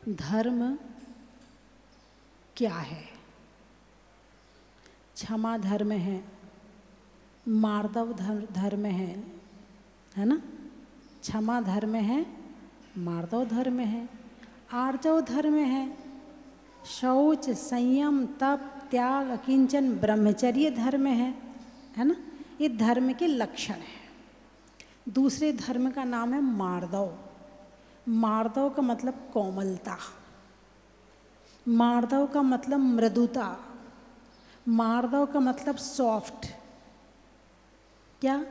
धर्म क्या है? क्षमा धर्म है, मार्दव धर्म है ना? क्षमा धर्म है, मार्दव धर्म है, आर्जव धर्म है, शौच, संयम, तप, त्याग, अकिंचन, ब्रह्मचर्य धर्म है ना? ये धर्म के लक्षण हैं। दूसरे धर्म का नाम है मार्दव। मार्दव का मतलब कोमलता, मार्दव का मतलब मृदुता, मार्दव का मतलब सॉफ्ट। क्या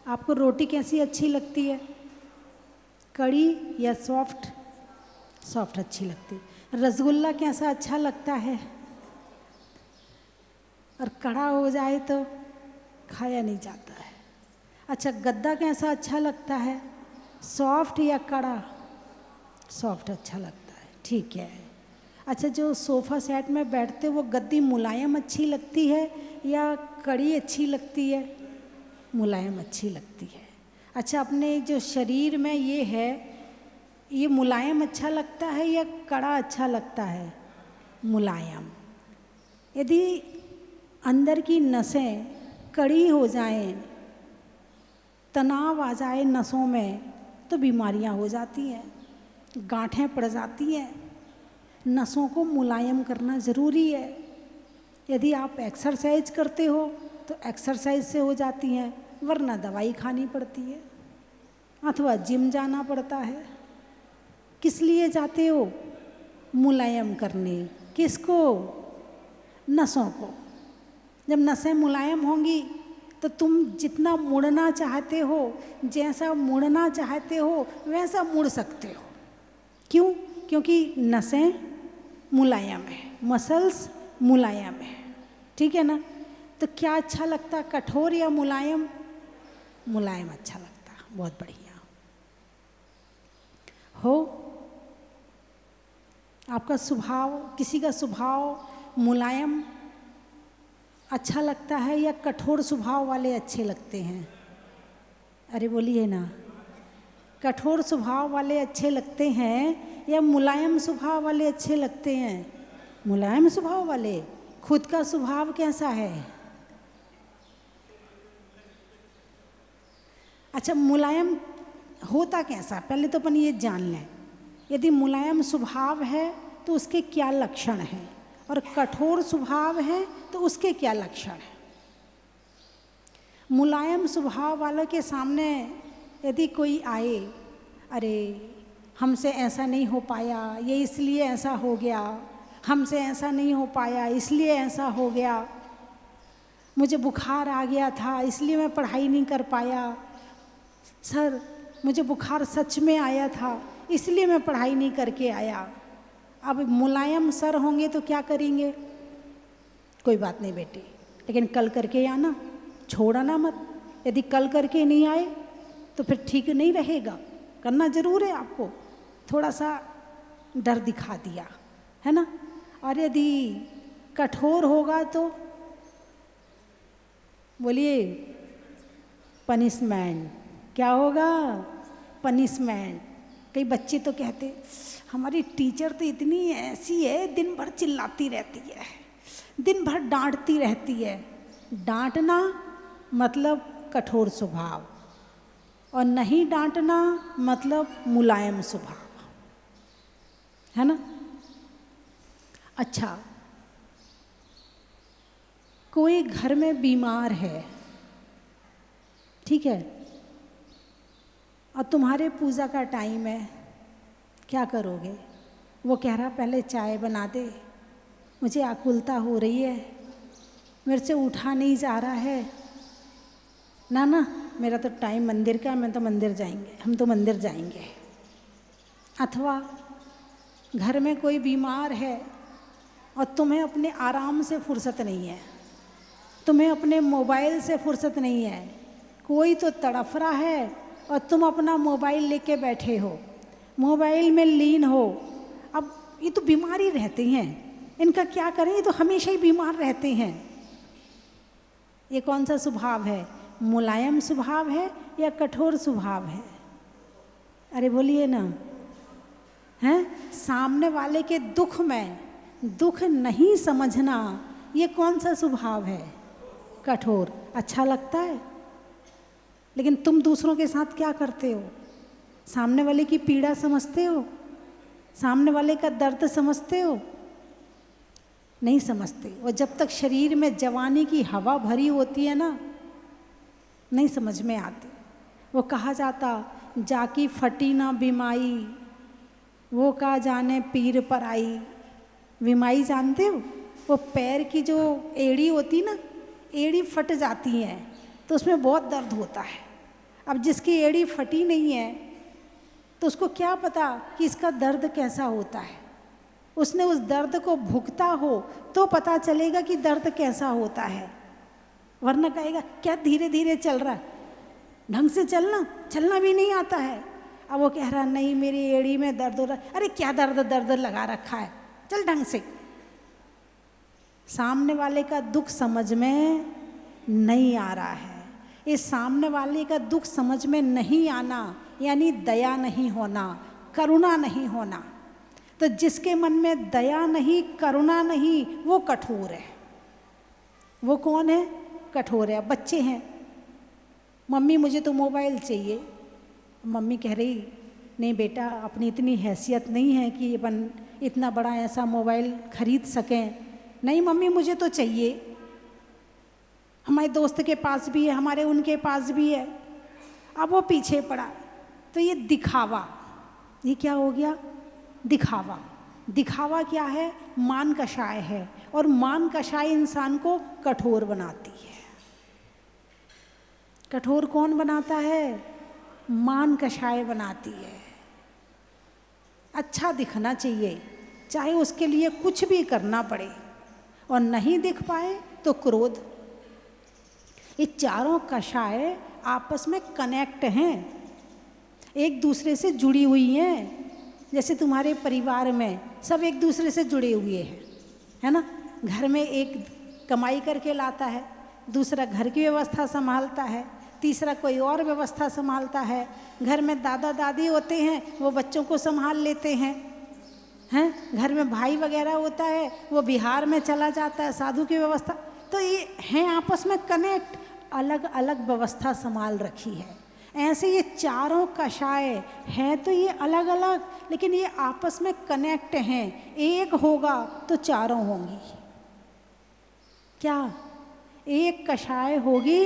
आपको रोटी कैसी अच्छी लगती है? कड़ी या सॉफ्ट? सॉफ्ट अच्छी लगती है। रसगुल्ला कैसा अच्छा लगता है? और कड़ा हो जाए तो खाया नहीं जाता है। अच्छा, गद्दा कैसा अच्छा लगता है? सॉफ्ट या कड़ा? सॉफ्ट अच्छा लगता है, ठीक है। अच्छा, जो सोफ़ा सेट में बैठते वो गद्दी मुलायम अच्छी लगती है या कड़ी अच्छी लगती है? मुलायम अच्छी लगती है। अच्छा, अपने जो शरीर में ये है, ये मुलायम अच्छा लगता है या कड़ा अच्छा लगता है? मुलायम। यदि अंदर की नसें कड़ी हो जाएं, तनाव आ जाए नसों में, तो बीमारियां हो जाती हैं, गांठें पड़ जाती हैं। नसों को मुलायम करना ज़रूरी है। यदि आप एक्सरसाइज करते हो तो एक्सरसाइज से हो जाती हैं, वरना दवाई खानी पड़ती है अथवा जिम जाना पड़ता है। किस लिए जाते हो? मुलायम करने। किसको? नसों को। जब नसें मुलायम होंगी तो तुम जितना मुड़ना चाहते हो, जैसा मुड़ना चाहते हो वैसा मुड़ सकते हो। क्यों? क्योंकि नसें मुलायम है, मसल्स मुलायम है, ठीक है ना? तो क्या अच्छा लगता, कठोर या मुलायम? मुलायम अच्छा लगता। बहुत बढ़िया। हो आपका स्वभाव, किसी का स्वभाव मुलायम अच्छा लगता है या कठोर स्वभाव वाले अच्छे लगते हैं? अरे बोलिए ना। कठोर स्वभाव वाले अच्छे लगते हैं या मुलायम स्वभाव वाले अच्छे लगते हैं? मुलायम स्वभाव वाले। खुद का स्वभाव कैसा है? अच्छा, मुलायम होता कैसा, पहले तो अपन ये जान लें। यदि मुलायम स्वभाव है तो उसके क्या लक्षण हैं, और कठोर स्वभाव है तो उसके क्या लक्षण हैं। मुलायम स्वभाव वालों के सामने यदि कोई आए, अरे हमसे ऐसा नहीं हो पाया, ये इसलिए ऐसा हो गया, हमसे ऐसा नहीं हो पाया इसलिए ऐसा हो गया, मुझे बुखार आ गया था इसलिए मैं पढ़ाई नहीं कर पाया, सर मुझे बुखार सच में आया था इसलिए मैं पढ़ाई नहीं करके आया। अब मुलायम सर होंगे तो क्या करेंगे? कोई बात नहीं बेटी, लेकिन कल करके आना, छोड़ना मत। यदि कल करके नहीं आए तो फिर ठीक नहीं रहेगा, करना ज़रूर है आपको। थोड़ा सा डर दिखा दिया है ना। और यदि कठोर होगा तो बोलिए पनिशमेंट। क्या होगा? पनिशमेंट। कई बच्चे तो कहते हमारी टीचर तो इतनी ऐसी है, दिन भर चिल्लाती रहती है, दिन भर डांटती रहती है। डांटना मतलब कठोर स्वभाव, और नहीं डांटना मतलब मुलायम स्वभाव, है ना? अच्छा, कोई घर में बीमार है, ठीक है, और तुम्हारे पूजा का टाइम है, क्या करोगे? वो कह रहा पहले चाय बना दे, मुझे आकुलता हो रही है, मेरे से उठा नहीं जा रहा है, ना ना मेरा तो टाइम मंदिर का, मैं तो मंदिर जाएंगे, हम तो मंदिर जाएंगे। अथवा घर में कोई बीमार है और तुम्हें अपने आराम से फुर्सत नहीं है, तुम्हें अपने मोबाइल से फुर्सत नहीं है, कोई तो तड़फ रहा है और तुम अपना मोबाइल लेके बैठे हो, मोबाइल में लीन हो। अब ये तो बीमार ही रहते हैं, इनका क्या करें, ये तो हमेशा ही बीमार रहते हैं। ये कौन सा स्वभाव है? मुलायम स्वभाव है या कठोर स्वभाव है? अरे बोलिए ना। हैं? सामने वाले के दुख में दुख नहीं समझना, ये कौन सा स्वभाव है? कठोर। अच्छा लगता है, लेकिन तुम दूसरों के साथ क्या करते हो? सामने वाले की पीड़ा समझते हो? सामने वाले का दर्द समझते हो? नहीं समझते। और जब तक शरीर में जवानी की हवा भरी होती है ना, नहीं समझ में आती। वो कहा जाता, जाकी फटी ना बीमाई, वो का जाने पीर पर आई। बीमाई जानते हो? वो पैर की जो एड़ी होती ना, एड़ी फट जाती है तो उसमें बहुत दर्द होता है। अब जिसकी एड़ी फटी नहीं है तो उसको क्या पता कि इसका दर्द कैसा होता है। उसने उस दर्द को भुगता हो तो पता चलेगा कि दर्द कैसा होता है, वरना कहेगा क्या धीरे धीरे चल रहा है, ढंग से चलना भी नहीं आता है। अब वो कह रहा नहीं मेरी एड़ी में दर्द हो रहा है। अरे क्या दर्द लगा रखा है, चल ढंग से। सामने वाले का दुख समझ में नहीं आ रहा है। इस सामने वाले का दुख समझ में नहीं आना यानी दया नहीं होना, करुणा नहीं होना। तो जिसके मन में दया नहीं, करुणा नहीं, वो कठोर है। वो कौन है? कठोर है। बच्चे हैं, मम्मी मुझे तो मोबाइल चाहिए। मम्मी कह रही नहीं बेटा, अपनी इतनी हैसियत नहीं है कि अपन इतना बड़ा ऐसा मोबाइल खरीद सकें। नहीं मम्मी मुझे तो चाहिए, हमारे दोस्त के पास भी है, हमारे उनके पास भी है। अब वो पीछे पड़ा। तो ये दिखावा, ये क्या हो गया? दिखावा। दिखावा क्या है? मान कषाय है, और मान कषाय इंसान को कठोर बनाती है। कठोर कौन बनाता है? मान कषाय बनाती है। अच्छा दिखना चाहिए, चाहे उसके लिए कुछ भी करना पड़े, और नहीं दिख पाए तो क्रोध। ये चारों कषाय आपस में कनेक्ट हैं, एक दूसरे से जुड़ी हुई हैं। जैसे तुम्हारे परिवार में सब एक दूसरे से जुड़े हुए हैं, है ना? घर में एक कमाई करके लाता है, दूसरा घर की व्यवस्था संभालता है, तीसरा कोई और व्यवस्था संभालता है। घर में दादा दादी होते हैं, वो बच्चों को संभाल लेते हैं। घर में भाई वगैरह होता है, वो बिहार में चला जाता है, साधु की व्यवस्था। तो ये हैं आपस में कनेक्ट, अलग अलग व्यवस्था संभाल रखी है। ऐसे ये चारों कषाय हैं तो ये अलग अलग, लेकिन ये आपस में कनेक्ट हैं। एक होगा तो चारों होंगी। क्या? एक कषाय होगी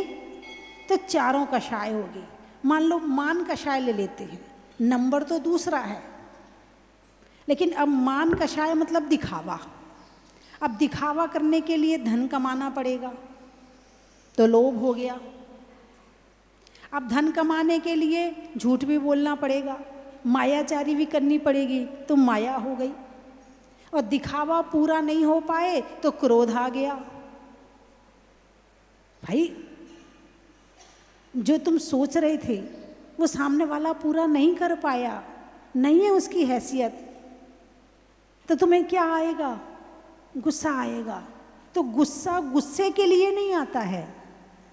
तो चारों कषाय होगी। मान लो मान कषाय ले लेते हैं, नंबर तो दूसरा है, लेकिन अब मान कषाय मतलब दिखावा। अब दिखावा करने के लिए धन कमाना पड़ेगा तो लोभ हो गया। अब धन कमाने के लिए झूठ भी बोलना पड़ेगा, मायाचारी भी करनी पड़ेगी तो माया हो गई। और दिखावा पूरा नहीं हो पाए तो क्रोध आ गया। भाई जो तुम सोच रहे थे वो सामने वाला पूरा नहीं कर पाया, नहीं है उसकी हैसियत, तो तुम्हें क्या आएगा? गुस्सा आएगा। तो गुस्सा गुस्से के लिए नहीं आता है,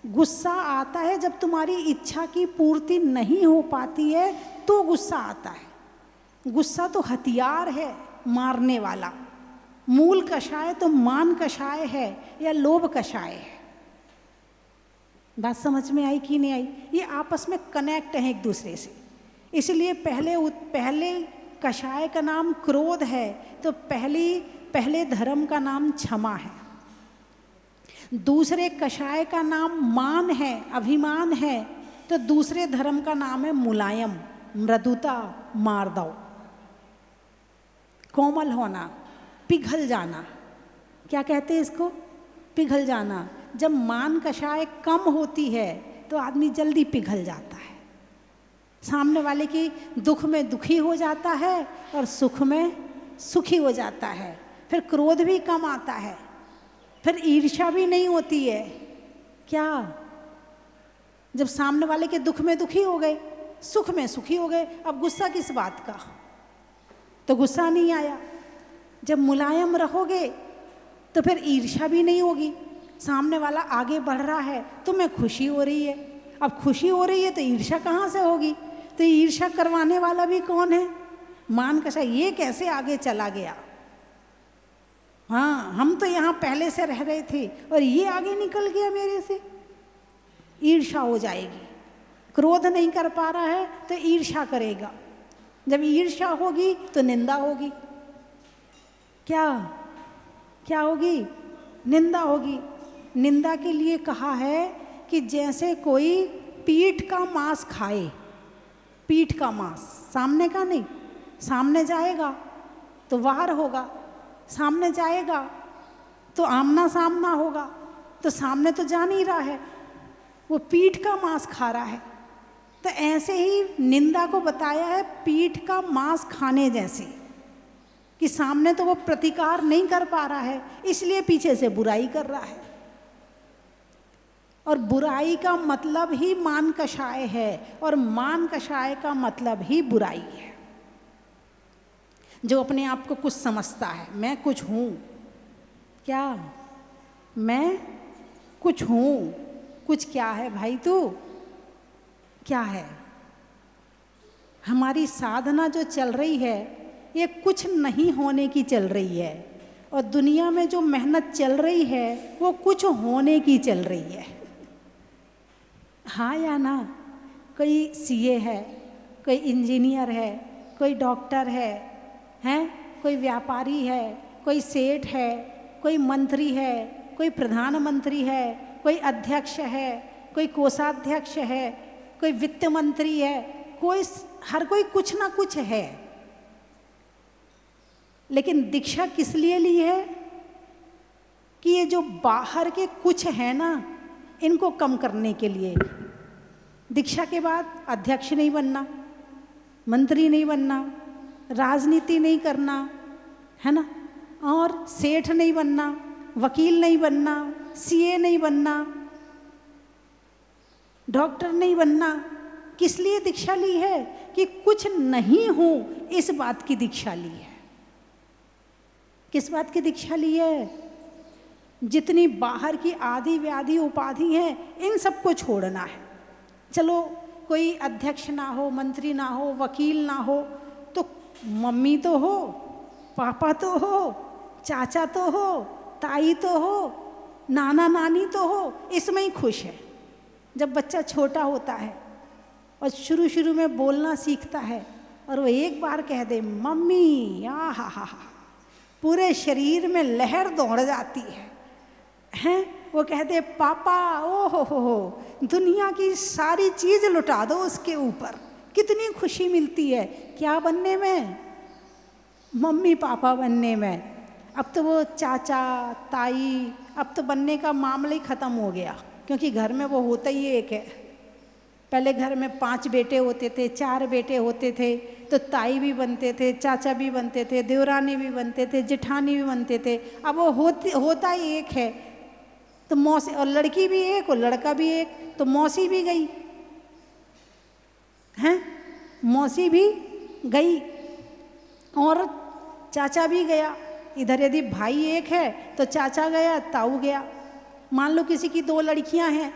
गुस्सा आता है जब तुम्हारी इच्छा की पूर्ति नहीं हो पाती है तो गुस्सा आता है। गुस्सा तो हथियार है मारने वाला। मूल कषाय तो मान कषाय है या लोभ कषाय है। बात समझ में आई कि नहीं आई? ये आपस में कनेक्ट हैं एक दूसरे से। इसलिए पहले कषाय का नाम क्रोध है तो पहले धर्म का नाम क्षमा है। दूसरे कषाय का नाम मान है, अभिमान है, तो दूसरे धर्म का नाम है मुलायम, मृदुता, मार्दव, कोमल होना, पिघल जाना। क्या कहते हैं इसको? पिघल जाना। जब मान कषाय कम होती है तो आदमी जल्दी पिघल जाता है, सामने वाले की दुख में दुखी हो जाता है और सुख में सुखी हो जाता है। फिर क्रोध भी कम आता है, फिर ईर्ष्या भी नहीं होती है। क्या? जब सामने वाले के दुख में दुखी हो गए, सुख में सुखी हो गए, अब गुस्सा किस बात का? तो गुस्सा नहीं आया। जब मुलायम रहोगे तो फिर ईर्ष्या भी नहीं होगी। सामने वाला आगे बढ़ रहा है तो मैं खुशी हो रही है, अब खुशी हो रही है तो ईर्ष्या कहाँ से होगी? तो ईर्ष्या करवाने वाला भी कौन है? मान कषाय, ये कैसे आगे चला गया? हाँ, हम तो यहाँ पहले से रह रहे थे और ये आगे निकल गया मेरे से। ईर्ष्या हो जाएगी। क्रोध नहीं कर पा रहा है तो ईर्ष्या करेगा। जब ईर्ष्या होगी तो निंदा होगी। क्या क्या होगी? निंदा होगी। निंदा के लिए कहा है कि जैसे कोई पीठ का मांस खाए, पीठ का मांस, सामने का नहीं, सामने जाएगा तो वार होगा, सामने जाएगा तो आमना सामना होगा, तो सामने तो जा नहीं रहा है, वो पीठ का मांस खा रहा है। तो ऐसे ही निंदा को बताया है पीठ का मांस खाने जैसे, कि सामने तो वो प्रतिकार नहीं कर पा रहा है, इसलिए पीछे से बुराई कर रहा है। और बुराई का मतलब ही मान कषाय है, और मान कषाय का मतलब ही बुराई है। जो अपने आप को कुछ समझता है, मैं कुछ हूँ, क्या मैं कुछ हूँ? कुछ क्या है भाई तू? क्या है? हमारी साधना जो चल रही है ये कुछ नहीं होने की चल रही है, और दुनिया में जो मेहनत चल रही है वो कुछ होने की चल रही है। हाँ या ना? कोई सीए है, कोई इंजीनियर है, कोई डॉक्टर है, हैं? कोई व्यापारी है, कोई सेठ है, कोई मंत्री है, कोई प्रधानमंत्री है, कोई अध्यक्ष है, कोई कोषाध्यक्ष है, कोई वित्त मंत्री है, हर कोई कुछ ना कुछ है। लेकिन दीक्षा किस लिए ली है? कि ये जो बाहर के कुछ है ना, इनको कम करने के लिए। दीक्षा के बाद अध्यक्ष नहीं बनना, मंत्री नहीं बनना, राजनीति नहीं करना, है ना, और सेठ नहीं बनना, वकील नहीं बनना, सीए नहीं बनना, डॉक्टर नहीं बनना। किस लिए दीक्षा ली है? कि कुछ नहीं हूं, इस बात की दीक्षा ली है। किस बात की दीक्षा ली है? जितनी बाहर की आदि व्याधि उपाधि हैं, इन सबको छोड़ना है। चलो कोई अध्यक्ष ना हो, मंत्री ना हो, वकील ना हो, तो मम्मी तो हो, पापा तो हो, चाचा तो हो, ताई तो हो, नाना नानी तो हो, इसमें ही खुश है। जब बच्चा छोटा होता है और शुरू शुरू में बोलना सीखता है और वो एक बार कह दे मम्मी, आ हा हा हा, पूरे शरीर में लहर दौड़ जाती है, हैं? वो कहते पापा, ओ हो, दुनिया की सारी चीज़ लुटा दो उसके ऊपर, कितनी खुशी मिलती है। क्या बनने में? मम्मी पापा बनने में। अब तो वो चाचा ताई, अब तो बनने का मामला ही ख़त्म हो गया, क्योंकि घर में वो होता ही एक है। पहले घर में 5 बेटे होते थे, 4 बेटे होते थे, तो ताई भी बनते थे, चाचा भी बनते थे, देवरानी भी बनते थे, जेठानी भी बनते थे। अब वो होता ही एक है, तो मौसी, और लड़की भी एक और लड़का भी एक, तो मौसी भी गई, हैं? मौसी भी गई और चाचा भी गया। इधर यदि भाई एक है तो चाचा गया, ताऊ गया। मान लो किसी की 2 लड़कियां हैं,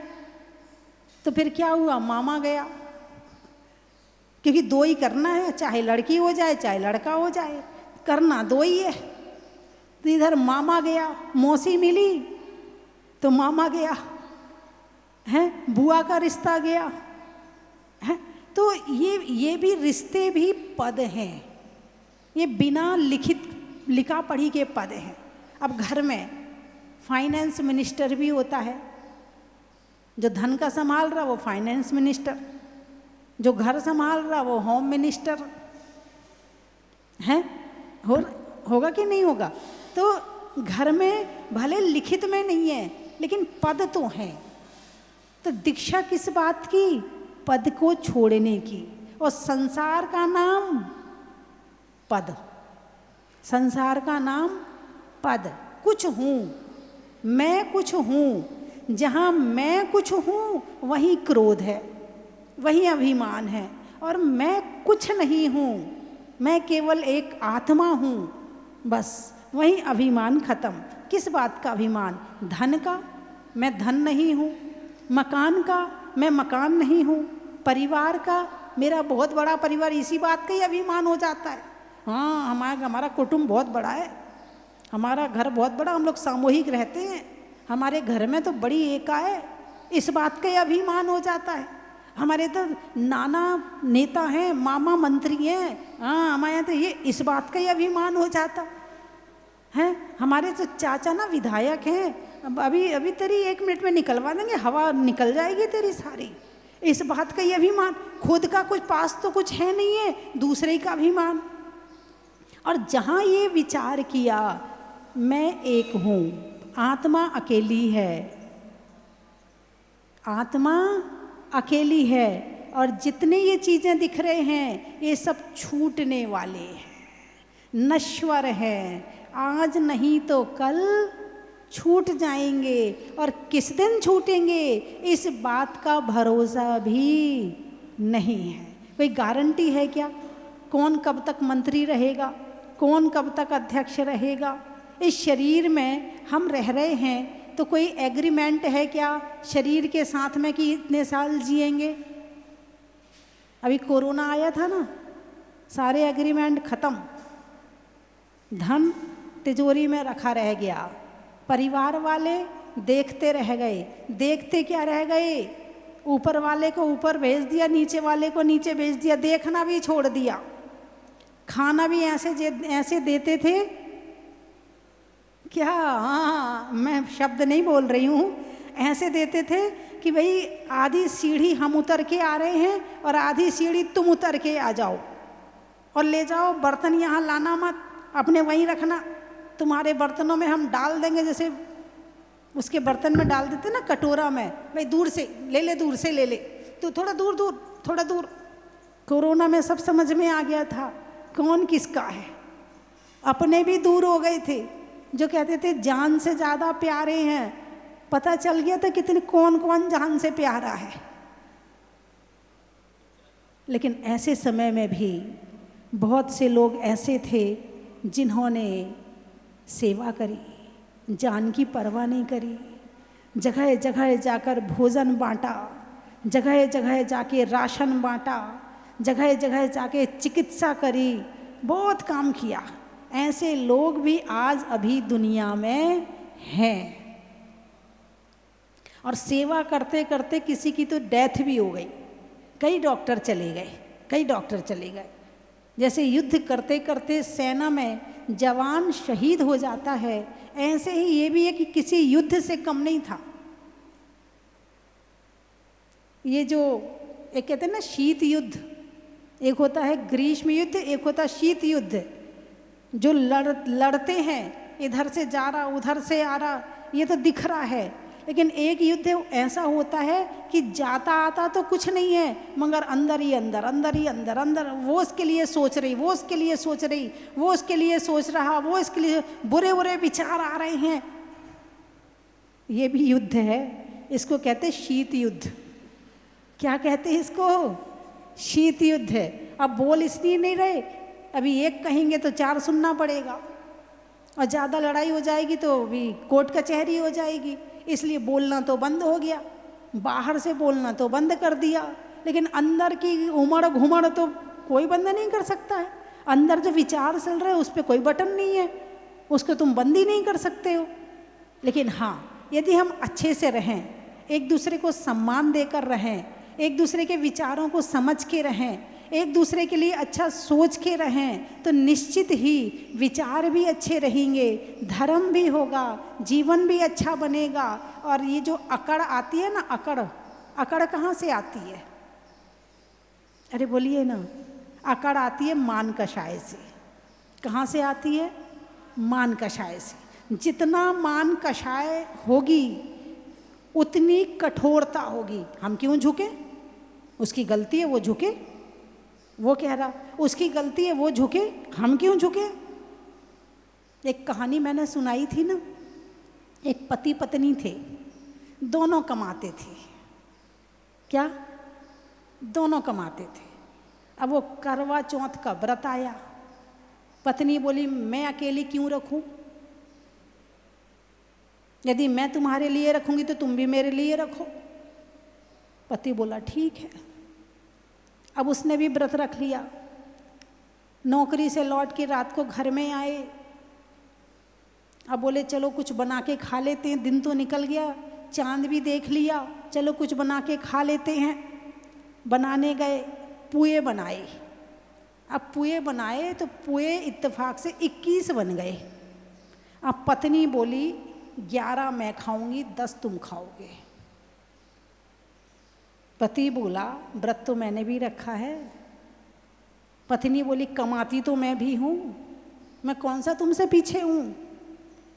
तो फिर क्या हुआ? मामा गया, क्योंकि 2 ही करना है, चाहे लड़की हो जाए चाहे लड़का हो जाए, करना 2 ही है। तो इधर मामा गया, मौसी मिली तो मामा गया, हैं? बुआ का रिश्ता गया, हैं? तो ये भी रिश्ते भी पद हैं, ये बिना लिखा पढ़ी के पद हैं। अब घर में फाइनेंस मिनिस्टर भी होता है, जो धन का संभाल रहा वो फाइनेंस मिनिस्टर, जो घर संभाल रहा वो होम मिनिस्टर, हैं? होगा कि नहीं होगा? तो घर में भले लिखित में नहीं है लेकिन पद तो हैं। तो दीक्षा किस बात की? पद को छोड़ने की। और संसार का नाम पद, संसार का नाम पद। कुछ हूँ, मैं कुछ हूँ, जहाँ मैं कुछ हूँ वहीं क्रोध है, वहीं अभिमान है। और मैं कुछ नहीं हूँ, मैं केवल एक आत्मा हूँ, बस वहीं अभिमान खत्म। किस बात का अभिमान? धन का, मैं धन नहीं हूँ। मकान का, मैं मकान नहीं हूँ। परिवार का, मेरा बहुत बड़ा परिवार, इसी बात का ही अभिमान हो जाता है। हाँ, हमारा कुटुंब बहुत बड़ा है, हमारा घर बहुत बड़ा, हम लोग सामूहिक रहते हैं, हमारे घर में तो बड़ी एका है, इस बात का अभिमान हो जाता है। हमारे तो नाना नेता हैं, मामा मंत्री हैं, हाँ हमारे यहाँ तो ये इस बात का ही अभिमान हो जाता है। हमारे तो चाचा ना विधायक हैं, अभी अभी तेरी 1 मिनट में निकलवा देंगे, हवा निकल जाएगी तेरी सारी, इस बात का ही अभिमान। खुद का कुछ पास तो कुछ है नहीं है, दूसरे का अभिमान। और जहाँ ये विचार किया मैं एक हूँ, आत्मा अकेली है, आत्मा अकेली है, और जितने ये चीज़ें दिख रहे हैं ये सब छूटने वाले हैं, नश्वर हैं, आज नहीं तो कल छूट जाएंगे। और किस दिन छूटेंगे इस बात का भरोसा भी नहीं है, कोई गारंटी है क्या? कौन कब तक मंत्री रहेगा, कौन कब तक अध्यक्ष रहेगा? इस शरीर में हम रह रहे हैं तो कोई एग्रीमेंट है क्या शरीर के साथ में कि इतने साल जिएंगे? अभी कोरोना आया था ना, सारे एग्रीमेंट खत्म, धन तिजोरी में रखा रह गया, परिवार वाले देखते रह गए। देखते क्या रह गए? ऊपर वाले को ऊपर भेज दिया, नीचे वाले को नीचे भेज दिया, देखना भी छोड़ दिया। खाना भी ऐसे देते थे क्या, हाँ मैं शब्द नहीं बोल रही हूँ, ऐसे देते थे कि भाई आधी सीढ़ी हम उतर के आ रहे हैं और आधी सीढ़ी तुम उतर के आ जाओ और ले जाओ, बर्तन यहाँ लाना मत, अपने वहीं रखना, तुम्हारे बर्तनों में हम डाल देंगे, जैसे उसके बर्तन में डाल देते ना कटोरा में, भाई दूर से ले ले, दूर से ले ले, तो थोड़ा दूर दूर, थोड़ा दूर। कोरोना में सब समझ में आ गया था कौन किसका है, अपने भी दूर हो गए थे, जो कहते थे जान से ज़्यादा प्यारे हैं, पता चल गया था कितने कौन कौन जान से प्यारा है। लेकिन ऐसे समय में भी बहुत से लोग ऐसे थे जिन्होंने सेवा करी, जान की परवाह नहीं करी, जगह जगह जाकर भोजन बांटा, जगह जगह जाके राशन बांटा, जगह जगह जाके चिकित्सा करी, बहुत काम किया। ऐसे लोग भी आज अभी दुनिया में हैं। और सेवा करते करते किसी की तो डेथ भी हो गई, कई डॉक्टर चले गए, कई डॉक्टर चले गए। जैसे युद्ध करते करते सेना में जवान शहीद हो जाता है, ऐसे ही ये भी है कि किसी युद्ध से कम नहीं था। ये जो एक कहते हैं ना शीत युद्ध, एक होता है ग्रीष्म युद्ध, एक होता है शीत युद्ध। जो लड़ते हैं, इधर से जा रहा उधर से आ रहा, ये तो दिख रहा है। लेकिन एक युद्ध ऐसा होता है कि जाता आता तो कुछ नहीं है, मगर अंदर ही अंदर, अंदर ही अंदर, अंदर वो उसके लिए सोच रही, वो उसके लिए सोच रही, वो उसके लिए सोच रहा, वो इसके लिए बुरे बुरे विचार आ रहे हैं। ये भी युद्ध है, इसको कहते शीत युद्ध। क्या कहते हैं इसको? शीत युद्ध है। अब बोल इसलिए नहीं रहे, अभी एक कहेंगे तो 4 सुनना पड़ेगा, और ज़्यादा लड़ाई हो जाएगी तो भी कोर्ट कचहरी हो जाएगी, इसलिए बोलना तो बंद हो गया, बाहर से बोलना तो बंद कर दिया। लेकिन अंदर की उमड़ घुमड़ तो कोई बंद नहीं कर सकता है। अंदर जो विचार चल रहे हैं उस पर कोई बटन नहीं है, उसको तुम बंद ही नहीं कर सकते हो। लेकिन हाँ, यदि हम अच्छे से रहें, एक दूसरे को सम्मान देकर रहें, एक दूसरे के विचारों को समझ के रहें, एक दूसरे के लिए अच्छा सोच के रहें, तो निश्चित ही विचार भी अच्छे रहेंगे, धर्म भी होगा, जीवन भी अच्छा बनेगा। और ये जो अकड़ आती है ना, अकड़ कहाँ से आती है? अरे बोलिए ना। अकड़ आती है मान कषाय से। कहाँ से आती है? मान कषाय से। जितना मान कषाय होगी उतनी कठोरता होगी। हम क्यों झुके? उसकी गलती है वो झुके, वो कह रहा उसकी गलती है वो झुके, हम क्यों झुके? एक कहानी मैंने सुनाई थी ना, एक पति पत्नी थे, दोनों कमाते थे। क्या? दोनों कमाते थे। अब वो करवा चौथ का व्रत आया, पत्नी बोली मैं अकेली क्यों रखूं, यदि मैं तुम्हारे लिए रखूंगी तो तुम भी मेरे लिए रखो। पति बोला ठीक है। अब उसने भी व्रत रख लिया, नौकरी से लौट के रात को घर में आए, अब बोले चलो कुछ बना के खा लेते हैं, दिन तो निकल गया, चांद भी देख लिया, चलो कुछ बना के खा लेते हैं। बनाने गए, पुए बनाए। अब पुए बनाए तो पुए इत्तेफाक से 21 बन गए। अब पत्नी बोली 11 मैं खाऊंगी, 10 तुम खाओगे। पति बोला व्रत तो मैंने भी रखा है। पत्नी बोली कमाती तो मैं भी हूँ, मैं कौन सा तुमसे पीछे हूँ,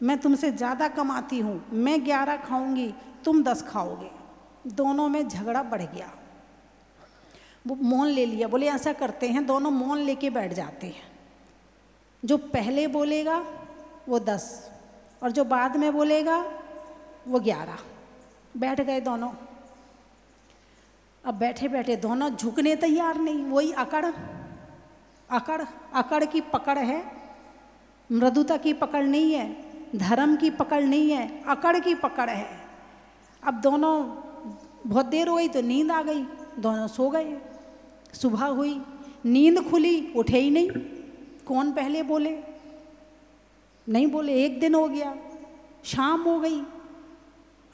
मैं तुमसे ज़्यादा कमाती हूँ, मैं 11 खाऊंगी, तुम 10 खाओगे। दोनों में झगड़ा बढ़ गया। वो मौन ले लिया, बोले ऐसा करते हैं, दोनों मौन लेके बैठ जाते हैं। जो पहले बोलेगा वो 10 और जो बाद में बोलेगा वो 11। बैठ गए दोनों। अब बैठे बैठे दोनों झुकने तैयार नहीं, वही अकड़ अकड़ अकड़ की पकड़ है, मृदुता की पकड़ नहीं है, धर्म की पकड़ नहीं है, अकड़ की पकड़ है। अब दोनों बहुत देर हो गई तो नींद आ गई, दोनों सो गए। सुबह हुई, नींद खुली, उठे ही नहीं। कौन पहले बोले? नहीं बोले। एक दिन हो गया, शाम हो गई,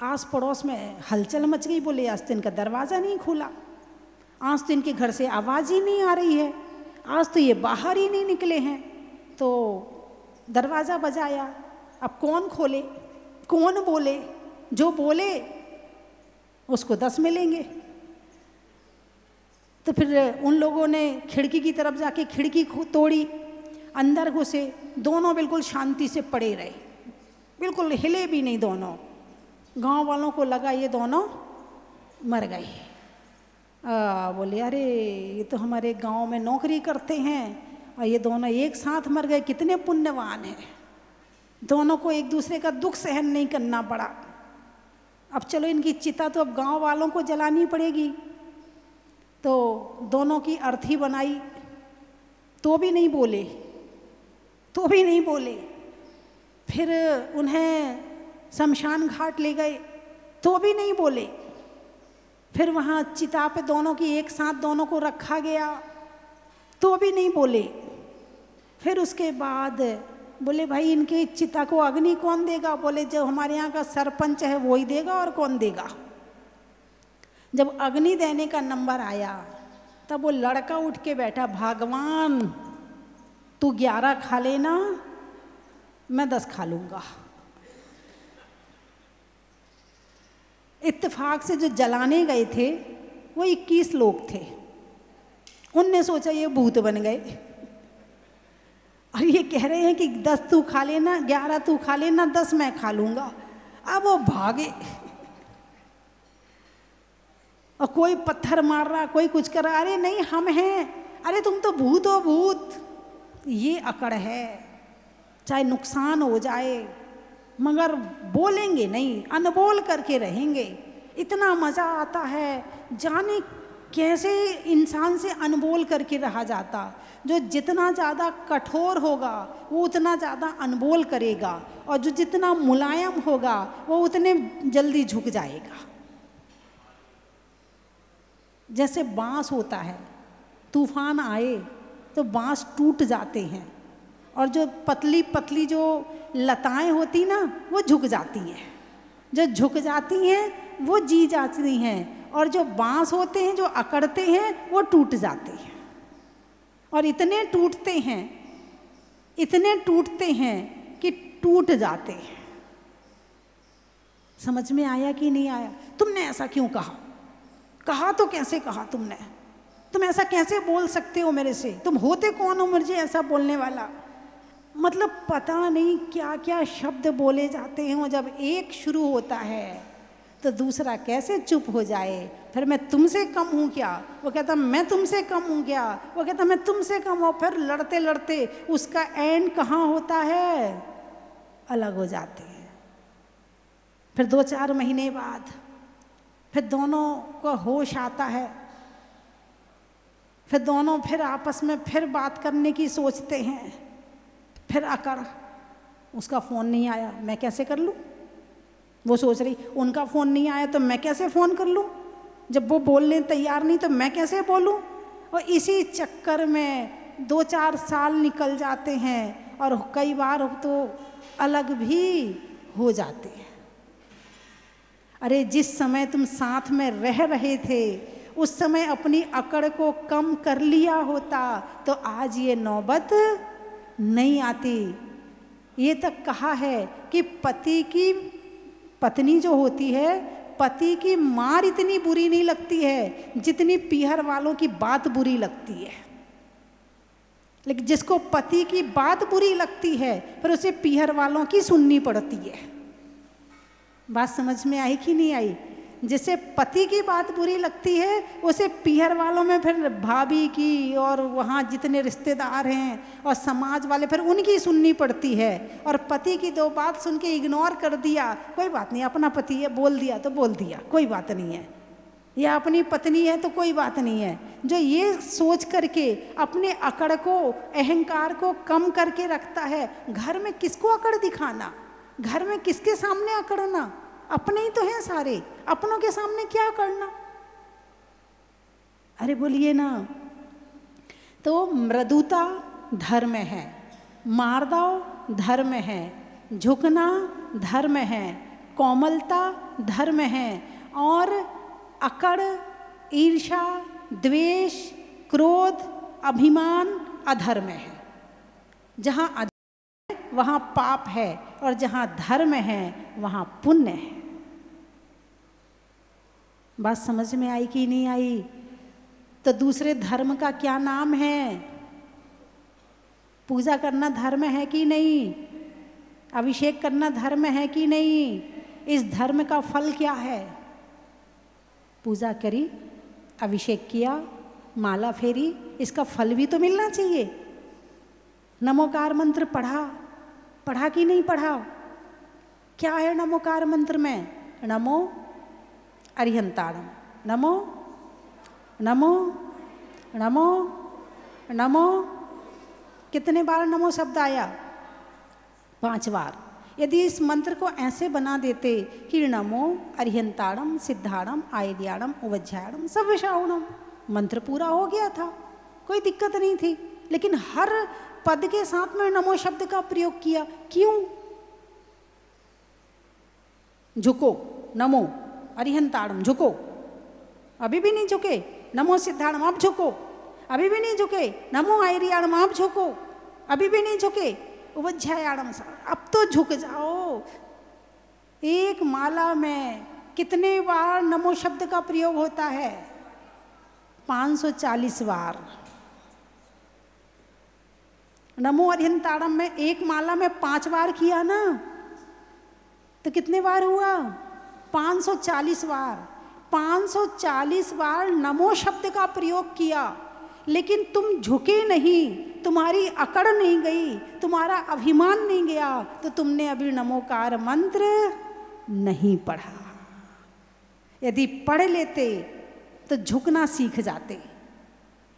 आस पड़ोस में हलचल मच गई। बोले आज तो इनका दरवाज़ा नहीं खुला, आज तो इनके घर से आवाज़ ही नहीं आ रही है, आज तो ये बाहर ही नहीं निकले हैं। तो दरवाज़ा बजाया, अब कौन खोले, कौन बोले? जो बोले उसको 10 मिलेंगे। तो फिर उन लोगों ने खिड़की की तरफ जाके खिड़की तोड़ी, अंदर घुसे, दोनों बिल्कुल शांति से पड़े रहे, बिल्कुल हिले भी नहीं दोनों। गांव वालों को लगा ये दोनों मर गए। बोले अरे ये तो हमारे गांव में नौकरी करते हैं और ये दोनों एक साथ मर गए, कितने पुण्यवान हैं। दोनों को एक दूसरे का दुख सहन नहीं करना पड़ा। अब चलो इनकी चिता तो अब गांव वालों को जलानी पड़ेगी। तो दोनों की अर्थी बनाई, तो भी नहीं बोले, तो भी नहीं बोले। फिर उन्हें शमशान घाट ले गए, तो भी नहीं बोले। फिर वहाँ चिता पे दोनों की एक साथ दोनों को रखा गया, तो भी नहीं बोले। फिर उसके बाद बोले भाई इनकी चिता को अग्नि कौन देगा? बोले जो हमारे यहाँ का सरपंच है वो ही देगा, और कौन देगा। जब अग्नि देने का नंबर आया तब वो लड़का उठ के बैठा, भगवान तू 11 खा लेना, मैं 10 खा लूँगा। इत्तेफाक से जो जलाने गए थे वो 21 लोग थे। उनने सोचा ये भूत बन गए और ये कह रहे हैं कि 10 तू खा लेना, 11 तू खा लेना, 10 मैं खा लूँगा। अब वो भागे और कोई पत्थर मार रहा, कोई कुछ कर रहा। अरे नहीं हम हैं, अरे तुम तो भूत हो भूत। ये अकड़ है, चाहे नुकसान हो जाए मगर बोलेंगे नहीं, अनबोल करके रहेंगे। इतना मज़ा आता है, जाने कैसे इंसान से अनबोल करके रहा जाता। जो जितना ज़्यादा कठोर होगा वो उतना ज़्यादा अनबोल करेगा, और जो जितना मुलायम होगा वो उतने जल्दी झुक जाएगा। जैसे बांस होता है, तूफान आए तो बांस टूट जाते हैं, और जो पतली पतली जो लताएं होती ना वो झुक जाती हैं। जो झुक जाती हैं वो जी जाती हैं, और जो बांस होते हैं जो अकड़ते हैं वो टूट जाते हैं। और इतने टूटते हैं, इतने टूटते हैं कि टूट जाते हैं। समझ में आया कि नहीं आया? तुमने ऐसा क्यों कहा? कहा तो कैसे कहा तुमने? तुम ऐसा कैसे बोल सकते हो मेरे से? तुम होते कौन हो मुझे ऐसा बोलने वाला? मतलब पता नहीं क्या क्या शब्द बोले जाते हैं। और जब एक शुरू होता है तो दूसरा कैसे चुप हो जाए। फिर मैं तुमसे कम हूँ क्या? वो कहता मैं तुमसे कम हूँ क्या? वो कहता मैं तुमसे कम हूँ। फिर लड़ते लड़ते उसका एंड कहाँ होता है? अलग हो जाते हैं। फिर 2-4 महीने बाद फिर दोनों को होश आता है, फिर दोनों फिर आपस में फिर बात करने की सोचते हैं। फिर अकड़, उसका फ़ोन नहीं आया मैं कैसे कर लूँ? वो सोच रही उनका फ़ोन नहीं आया तो मैं कैसे फ़ोन कर लूँ? जब वो बोलने तैयार नहीं तो मैं कैसे बोलूँ? और इसी चक्कर में 2-4 साल निकल जाते हैं और कई बार तो अलग भी हो जाते हैं। अरे जिस समय तुम साथ में रह रहे थे उस समय अपनी अकड़ को कम कर लिया होता तो आज ये नौबत नहीं आती। ये तक कहा है कि पति की पत्नी जो होती है, पति की मार इतनी बुरी नहीं लगती है जितनी पीहर वालों की बात बुरी लगती है। लेकिन जिसको पति की बात बुरी लगती है फिर उसे पीहर वालों की सुननी पड़ती है। बात समझ में आई कि नहीं आई? जिसे पति की बात बुरी लगती है उसे पीहर वालों में फिर भाभी की और वहाँ जितने रिश्तेदार हैं और समाज वाले फिर उनकी सुननी पड़ती है। और पति की 2 बात सुन के इग्नोर कर दिया, कोई बात नहीं, अपना पति है, बोल दिया तो बोल दिया, कोई बात नहीं है, या अपनी पत्नी है तो कोई बात नहीं है। जो ये सोच करके अपने अकड़ को, अहंकार को कम करके रखता है, घर में किसको अकड़ दिखाना, घर में किसके सामने अकड़ना? अपने ही तो हैं सारे, अपनों के सामने क्या करना? अरे बोलिए ना। तो मृदुता धर्म है, मार्दव धर्म है, झुकना धर्म है, कोमलता धर्म है, और अकड़, ईर्ष्या, द्वेष, क्रोध, अभिमान अधर्म है। जहाँ अधर्म है वहाँ पाप है और जहाँ धर्म है वहाँ पुण्य है। बात समझ में आई कि नहीं आई? तो दूसरे धर्म का क्या नाम है? पूजा करना धर्म है कि नहीं? अभिषेक करना धर्म है कि नहीं? इस धर्म का फल क्या है? पूजा करी, अभिषेक किया, माला फेरी, इसका फल भी तो मिलना चाहिए। नमोकार मंत्र पढ़ा कि नहीं पढ़ा? क्या है नमोकार मंत्र में? नमो अरिहंताणम, नमो नमो नमो नमो। कितने बार नमो शब्द आया? 5 बार। यदि इस मंत्र को ऐसे बना देते कि नमो अरिहंताणम, सिद्धाणम, आयर्याणम, उवज्जायणम, सव्यसाउणम, मंत्र पूरा हो गया था, कोई दिक्कत नहीं थी। लेकिन हर पद के साथ में नमो शब्द का प्रयोग किया, क्यों? झुको, नमो अरिहंताणम, झुको, अभी भी नहीं झुके। नमो सिद्धाणम, अब झुको, अभी भी नहीं झुके। नमो आयर्याणम, अब झुको, अभी भी नहीं झुके। उवज्जायणम, अब तो झुक जाओ। एक माला में कितने बार नमो शब्द का प्रयोग होता है? 540 बार। नमो अरिहंताणम में एक माला में 5 बार किया ना, तो कितने बार हुआ? 540 बार। 540 बार नमो शब्द का प्रयोग किया, लेकिन तुम झुके नहीं, तुम्हारी अकड़ नहीं गई, तुम्हारा अभिमान नहीं गया, तो तुमने अभी नमोकार मंत्र नहीं पढ़ा। यदि पढ़ लेते तो झुकना सीख जाते।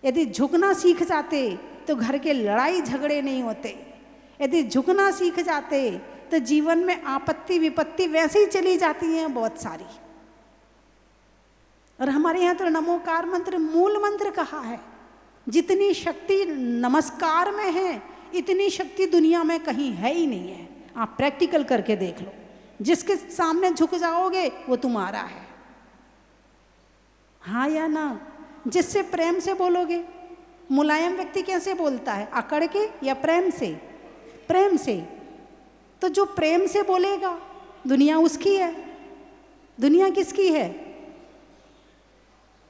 यदि झुकना सीख जाते तो घर के लड़ाई झगड़े नहीं होते। यदि झुकना सीख जाते तो जीवन में आपत्ति विपत्ति वैसे ही चली जाती हैं बहुत सारी। और हमारे यहाँ तो नमोकार मंत्र मूल मंत्र कहा है। जितनी शक्ति नमस्कार में है इतनी शक्ति दुनिया में कहीं है ही नहीं है। आप प्रैक्टिकल करके देख लो, जिसके सामने झुक जाओगे वो तुम्हारा है, हाँ या ना? जिससे प्रेम से बोलोगे। मुलायम व्यक्ति कैसे बोलता है? अकड़ के या प्रेम से? प्रेम से। तो जो प्रेम से बोलेगा दुनिया उसकी है। दुनिया किसकी है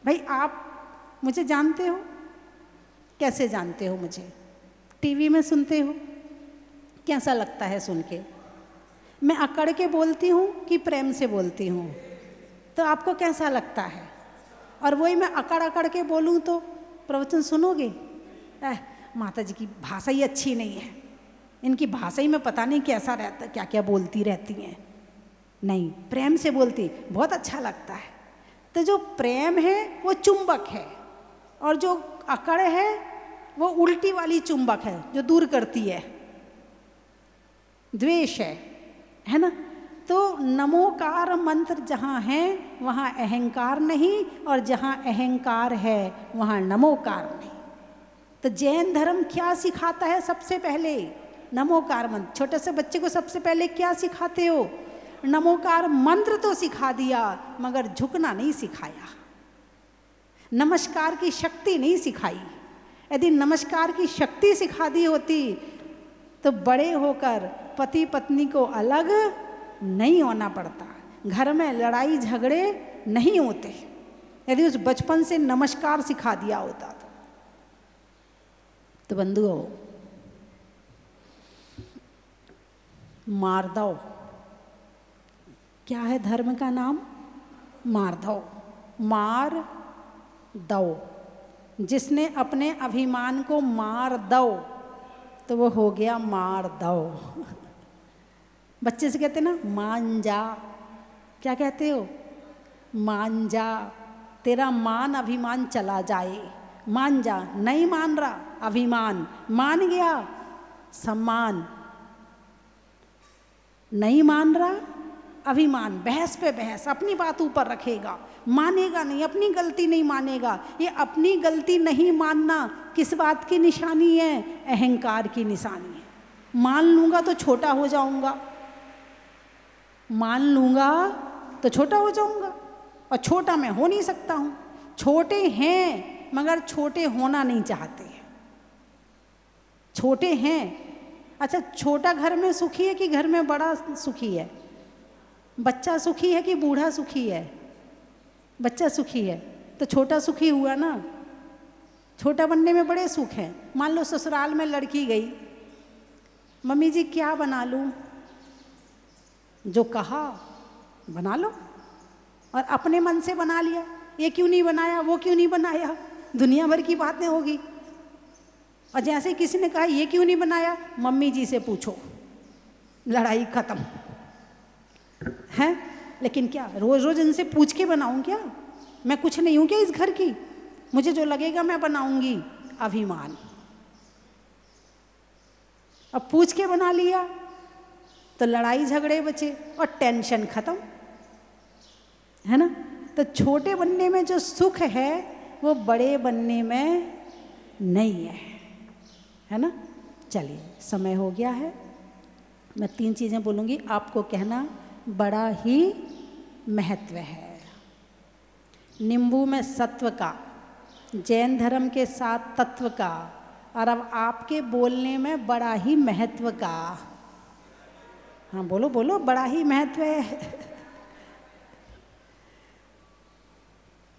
भाई? आप मुझे जानते हो? कैसे जानते हो मुझे? टीवी में सुनते हो, कैसा लगता है सुन के? मैं अकड़ के बोलती हूँ कि प्रेम से बोलती हूँ, तो आपको कैसा लगता है? और वही मैं अकड़ के बोलूँ तो प्रवचन सुनोगे? माता जी की भाषा ही अच्छी नहीं है, इनकी भाषा ही में पता नहीं कैसा रहता, क्या क्या बोलती रहती हैं। नहीं, प्रेम से बोलती बहुत अच्छा लगता है। तो जो प्रेम है वो चुंबक है, और जो अकड़ है वो उल्टी वाली चुंबक है जो दूर करती है, द्वेष है ना? तो नमोकार मंत्र जहाँ है वहाँ अहंकार नहीं, और जहाँ अहंकार है वहाँ नमोकार नहीं। तो जैन धर्म क्या सिखाता है? सबसे पहले नमोकार मंत्र। छोटे से बच्चे को सबसे पहले क्या सिखाते हो? नमोकार मंत्र तो सिखा दिया, मगर झुकना नहीं सिखाया, नमस्कार की शक्ति नहीं सिखाई। यदि नमस्कार की शक्ति सिखा दी होती तो बड़े होकर पति पत्नी को अलग नहीं होना पड़ता, घर में लड़ाई झगड़े नहीं होते, यदि उस बचपन से नमस्कार सिखा दिया होता तो बंधुओं, मारदव, क्या है धर्म का नाम? मारदव, मार दो। जिसने अपने अभिमान को मार दो तो वो हो गया मार दो। बच्चे से कहते ना मान जा, क्या कहते हो? मान जा, तेरा मान अभिमान चला जाए, मान जा। नहीं मान रहा, अभिमान मान गया, सम्मान। नहीं मान रहा, अभिमान, बहस पे बहस, अपनी बात ऊपर रखेगा, मानेगा नहीं, अपनी गलती नहीं मानेगा। ये अपनी गलती नहीं मानना किस बात की निशानी है? अहंकार की निशानी है। मान लूँगा तो छोटा हो जाऊँगा, मान लूँगा तो छोटा हो जाऊँगा, और छोटा मैं हो नहीं सकता हूँ। छोटे हैं मगर छोटे होना नहीं चाहते, छोटे हैं। अच्छा, छोटा घर में सुखी है कि घर में बड़ा सुखी है? बच्चा सुखी है कि बूढ़ा सुखी है? बच्चा सुखी है, तो छोटा सुखी हुआ ना। छोटा बनने में बड़े सुख हैं। मान लो ससुराल में लड़की गई, मम्मी जी क्या बना लूँ? जो कहा बना लो, और अपने मन से बना लिया, ये क्यों नहीं बनाया, वो क्यों नहीं बनाया, दुनिया भर की बातें होगी। और जैसे किसी ने कहा ये क्यों नहीं बनाया, मम्मी जी से पूछो, लड़ाई खत्म है। लेकिन क्या रोज रोज इनसे पूछ के बनाऊं क्या? मैं कुछ नहीं हूं क्या इस घर की? मुझे जो लगेगा मैं बनाऊंगी। अभिमान। अब पूछ के बना लिया तो लड़ाई झगड़े बचे और टेंशन खत्म, है ना। तो छोटे बनने में जो सुख है वो बड़े बनने में नहीं है ना। चलिए, समय हो गया है। मैं 3 चीज़ें बोलूँगी, आपको कहना बड़ा ही महत्व है। नींबू में सत्व का, जैन धर्म के साथ तत्व का, और अब आपके बोलने में बड़ा ही महत्व का। हाँ बोलो बोलो, बड़ा ही महत्व है।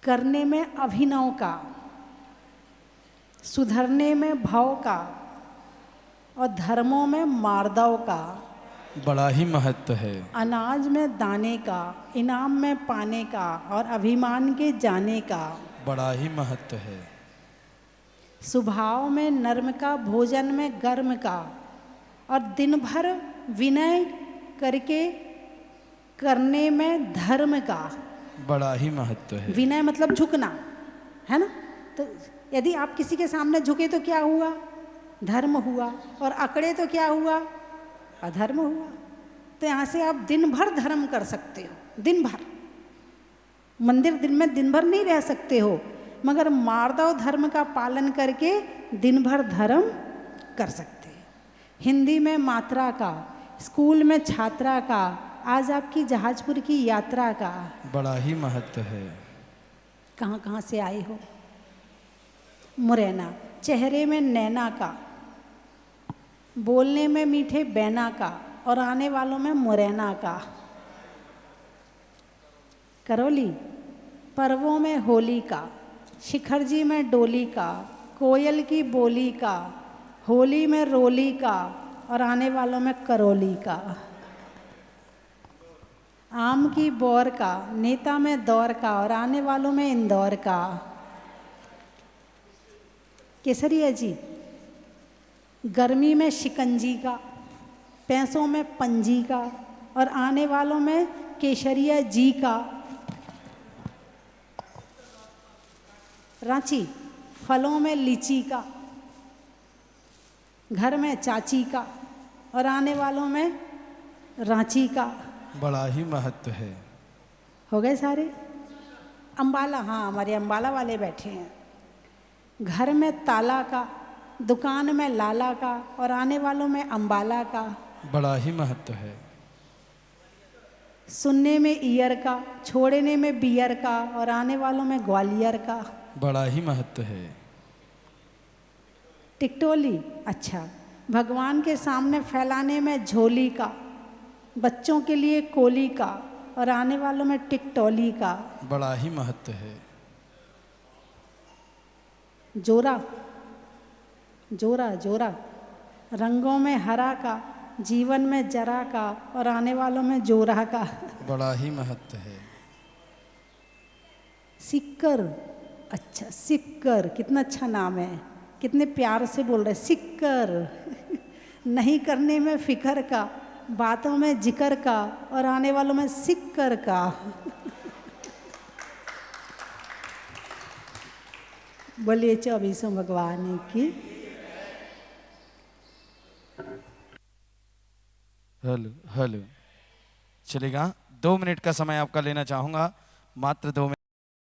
करने में अभिनव का, सुधरने में भाव का, और धर्मों में मार्दव का बड़ा ही महत्व है। अनाज में दाने का, इनाम में पाने का, और अभिमान के जाने का बड़ा ही महत्व है। स्वभाव में नर्म का, भोजन में गर्म का, और दिन भर विनय करके करने में धर्म का बड़ा ही महत्व है। विनय मतलब झुकना, है ना। तो यदि आप किसी के सामने झुके तो क्या हुआ? धर्म हुआ। और अकड़े तो क्या हुआ? अधर्म हुआ। तो यहाँ से आप दिन भर धर्म कर सकते हो, दिन भर। मंदिर दिन भर नहीं रह सकते हो, मगर मार्दव धर्म का पालन करके दिन भर धर्म कर सकते हैं। हिंदी में मात्रा का, स्कूल में छात्रा का, आज आपकी जहाजपुर की यात्रा का बड़ा ही महत्व है। कहाँ कहाँ से आए हो? मुरैना। चेहरे में नैना का, बोलने में मीठे बैना का, और आने वालों में मुरैना का। करौली। पर्वों में होली का, शिखर जी में डोली का, कोयल की बोली का, होली में रोली का, और आने वालों में करौली का। आम की बौर का, नेता में दौर का, और आने वालों में इंदौर का। केसरिया जी। गर्मी में शिकंजी का, पैसों में पंजी का, और आने वालों में केसरिया जी का। रांची। फलों में लीची का, घर में चाची का, और आने वालों में रांची का। बड़ा ही महत्व है। हो गए सारे? अम्बाला। हाँ, हमारे अम्बाला वाले बैठे हैं। घर में ताला का, दुकान में लाला का और आने वालों में अंबाला का। बड़ा ही महत्व है। सुनने में ईयर का, छोड़ने में बियर का और आने वालों में ग्वालियर का। बड़ा ही महत्व है। टिकटोली, अच्छा। भगवान के सामने फैलाने में झोली का, बच्चों के लिए कोली का और आने वालों में टिकटोली का। बड़ा ही महत्व है। जोरा, जोरा जोरा, रंगों में हरा का, जीवन में जरा का और आने वालों में जोरा का। बड़ा ही महत्व है। सिक्कर, अच्छा सिक्कर, कितना अच्छा नाम है, कितने प्यार से बोल रहे सिक्कर। नहीं करने में फिकर का, बातों में जिक्र का और आने वालों में सिक्कर का। बोलिए 24 भगवान की। हेलो हेलो, चलेगा। 2 मिनट का समय आपका लेना चाहूँगा, मात्र 2 मिनट।